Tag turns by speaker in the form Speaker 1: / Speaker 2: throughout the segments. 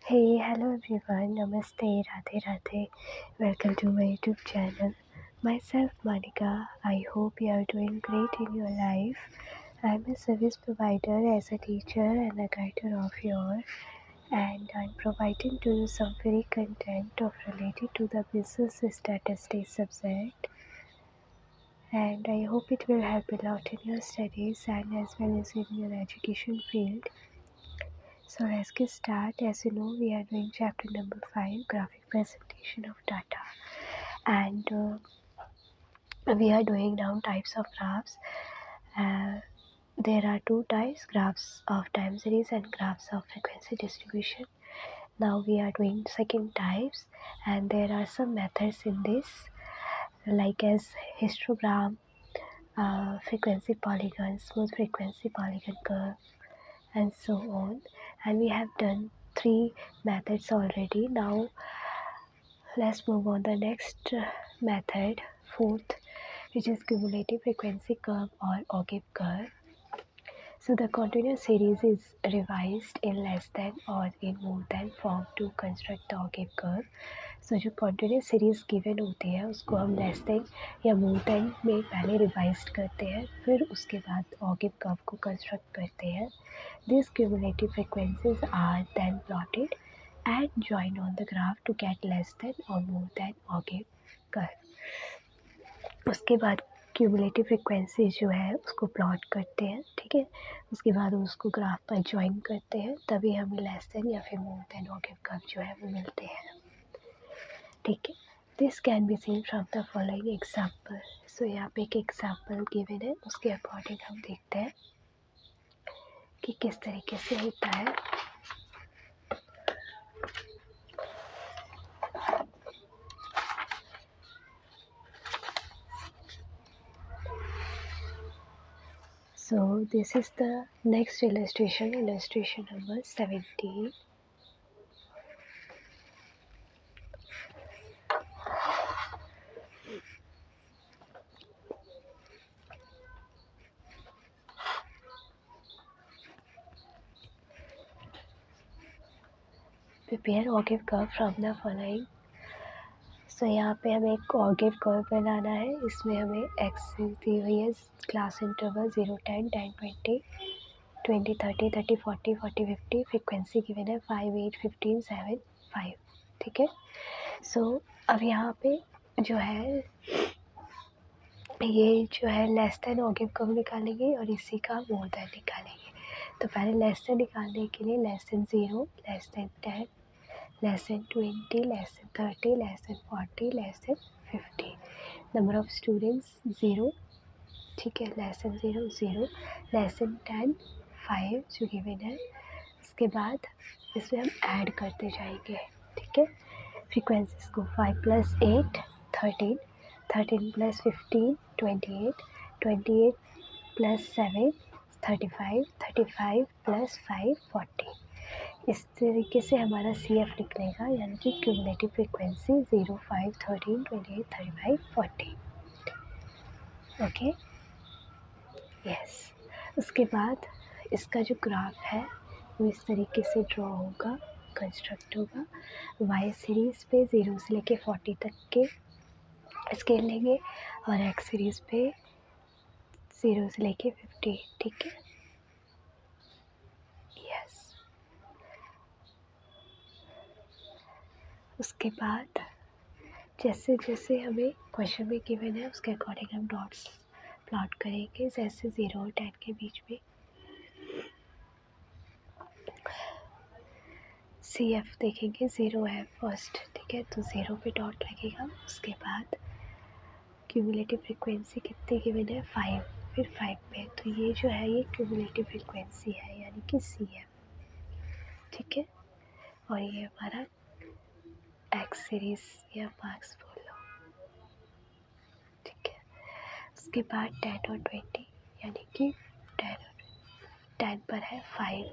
Speaker 1: Hey, hello everyone. Namaste, Radhe Radhe. Welcome to my YouTube channel. Myself, Monica. I hope you are doing great in your life. I'm a service provider as a teacher and a guider of yours, and I'm providing to you some free content of related to the business statistics subject. And I hope it will help a lot in your studies and as well as in your education field. So let's get started. As you know, we are doing chapter number 5, graphic presentation of data, and we are doing now types of graphs. There are two types: graphs of time series and graphs of frequency distribution. Now we are doing second types, and there are some methods in this, like as histogram, frequency polygon, smooth frequency polygon curve, and so on. And we have done 3 methods already. Now let's move on the next method, fourth, which is cumulative frequency curve or Ogib curve. So the continuous series is revised in less than or in more than form to construct the Ogib curve. So जो continuous series given होती है उसको हम less than या more than में पहले revised करते हैं, फिर उसके बाद Ogib curve को construct करते हैं. These cumulative frequencies are then plotted and joined on the graph to get less than or more than Ogib curve. उसके बाद क्यूमुलेटिव फ्रिक्वेंसी जो है उसको प्लॉट करते हैं, ठीक है. उसके बाद उसको ग्राफ पर ज्वाइन करते हैं, तभी हमें लेस देन या फिर मोर देन Ogib कर्व जो है वो मिलते हैं, ठीक है. This can be seen from the following example. So यहाँ पे एक एग्जाम्पल गिवन है, उसके अकॉर्डिंग हम देखते हैं कि किस तरीके से होता है. So this is the next illustration number 17. Prepare Ogib curve from the following. So यहाँ पे हमें एक Ogib कर्व बनाना है. इसमें हमें एक्सिस दी हुई है, क्लास इंटरवल 0, 10, 10, 20, 20, 30, 30, 40, 40, 50. फ्रिक्वेंसी गिवन है 5, 8, 15, 7, 5, ठीक है. सो अब यहाँ पे जो है ये जो है लेस देन Ogib कर्व निकालेंगे और इसी का मोर देन निकालेंगे. तो पहले लेस देन निकालने के लिए less than 0, less than 10, less than 20, less than 30, less than 40, less than 50. Number of students 0, ठीक है. less than 0, 0, less than 10, 5 जो गिवन है. इसके बाद इसमें हम ऐड करते जाएंगे, ठीक है. फ्रीक्वेंसीज को 5 + 8 13, 13 + 15 28, 28 + 7 35, 35 + 5 40. इस तरीके से हमारा CF निकलेगा, यानी कि क्यूमुलेटिव फ्रिक्वेंसी 0, 5, 13, 28, 35, 40. Okay, yes. उसके बाद इसका जो ग्राफ है वो इस तरीके से ड्रॉ होगा, कंस्ट्रक्ट होगा. वाई सीरीज़ पे 0 से लेके 40 तक के स्केल लेंगे और एक्स सीरीज़ पे 0 से लेके 50, ठीक है. यस. उसके बाद जैसे जैसे हमें क्वेश्चन में गिवन है उसके अकॉर्डिंग हम डॉट्स प्लॉट करेंगे. जैसे 0 और 10 के बीच में CF देखेंगे, 0 है फर्स्ट, ठीक है. तो 0 पे डॉट लगेगा. उसके बाद क्यूमुलेटिव फ्रिक्वेंसी कितनी गिवन है 5, फिर 5 पे. तो ये जो है ये क्यूमुलेटिव फ्रिक्वेंसी है, यानी कि CF, ठीक है. और ये हमारा एक्स सीरीज़ या मार्क्स बोल लो, ठीक है. उसके बाद 10 और 20, यानी कि 10 पर है 5,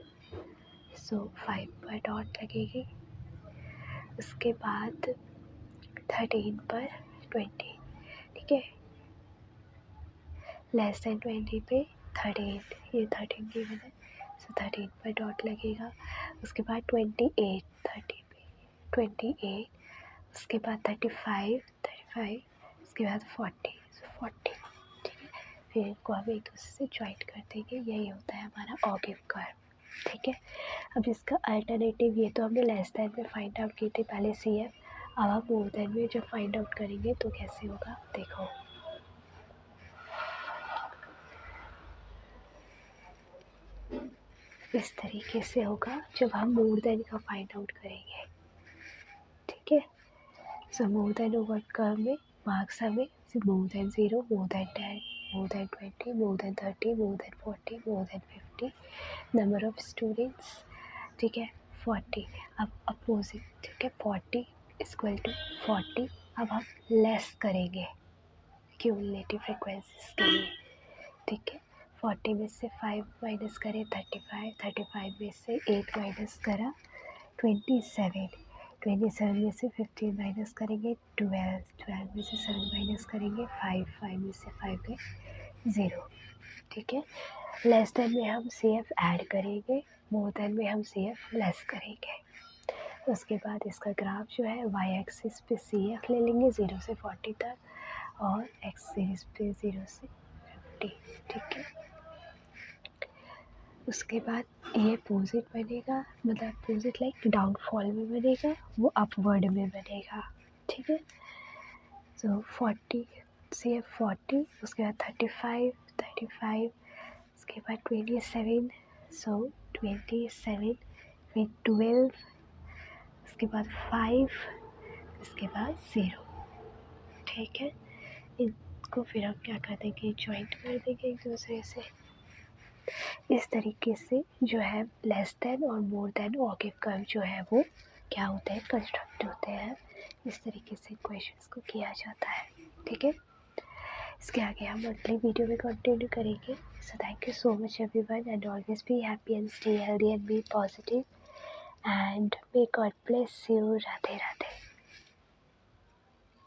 Speaker 1: सो 5 पर डॉट लगेगी. उसके बाद 13 पर 20, ठीक है. लेस देन 20 पे 13, ये 13 गिवन है, सो 13 पर डॉट लगेगा. उसके बाद 28, 28, उसके बाद 35, उसके बाद 40, ठीक है। फिर इनको हम एक दूसरे से ज्वाइंट कर देंगे। यही होता है हमारा ऑगिव कर्व, ठीक है। अब इसका अल्टरनेटिव, ये तो हमने लेस देन में फाइंड आउट की थी पहले CF, अब हम मोर देन में जब फाइंड आउट करेंगे तो कैसे होगा देखो। इस तरीके से होगा जब हम मोर देन का फाइंड आउट करेंगे, ठीक है। सो मोर देन ओवर कर्व में मार्क्स हमें more than 0, more than 10, more than 20, more than 30, more than 40, more than 50, number of students, ठीक है 40। अब अपोजिट, ठीक है 40 इक्वल टू 40। अब हम लेस करेंगे क्यूमुलेटिव फ्रिक्वेंसीज के लिए, ठीक है। 40 में से 5 माइनस करें 35, 35 में से 8 माइनस करा 27, 27 में से 15 माइनस करेंगे 12, 12 में से 7 माइनस करेंगे 5, 5 में से 5 गए 0, ठीक है। लेस देन में हम CF ऐड करेंगे, मोर देन में हम CF लेस करेंगे। उसके बाद इसका ग्राफ जो है y एक्सिस पे CF ले लेंगे 0 से 40 तक और x एक्सिस पे 0 से 50, ठीक है। उसके बाद ये पोजिट बनेगा, मतलब पोजिट लाइक डाउनफॉल में बनेगा, वो अपवर्ड में बनेगा, ठीक है। तो 40 CF 40, उसके बाद 35, उसके बाद 27, सो 27 फिर 12, उसके बाद 5, उसके बाद 0, ठीक है। इनको फिर हम क्या कर देंगे, ज्वाइंट कर देंगे एक दूसरे से। इस तरीके से जो है लेस देन और मोर देन ऑगिव कर्व जो है वो क्या होते हैं, कंस्ट्रक्ट होते हैं। इस तरीके से क्वेश्चंस को किया जाता है, ठीक है। इसके आगे हम अगली वीडियो में कंटिन्यू करेंगे। So thank you so much everyone and always be happy and stay healthy and be positive and may God bless you. Radhe Radhe.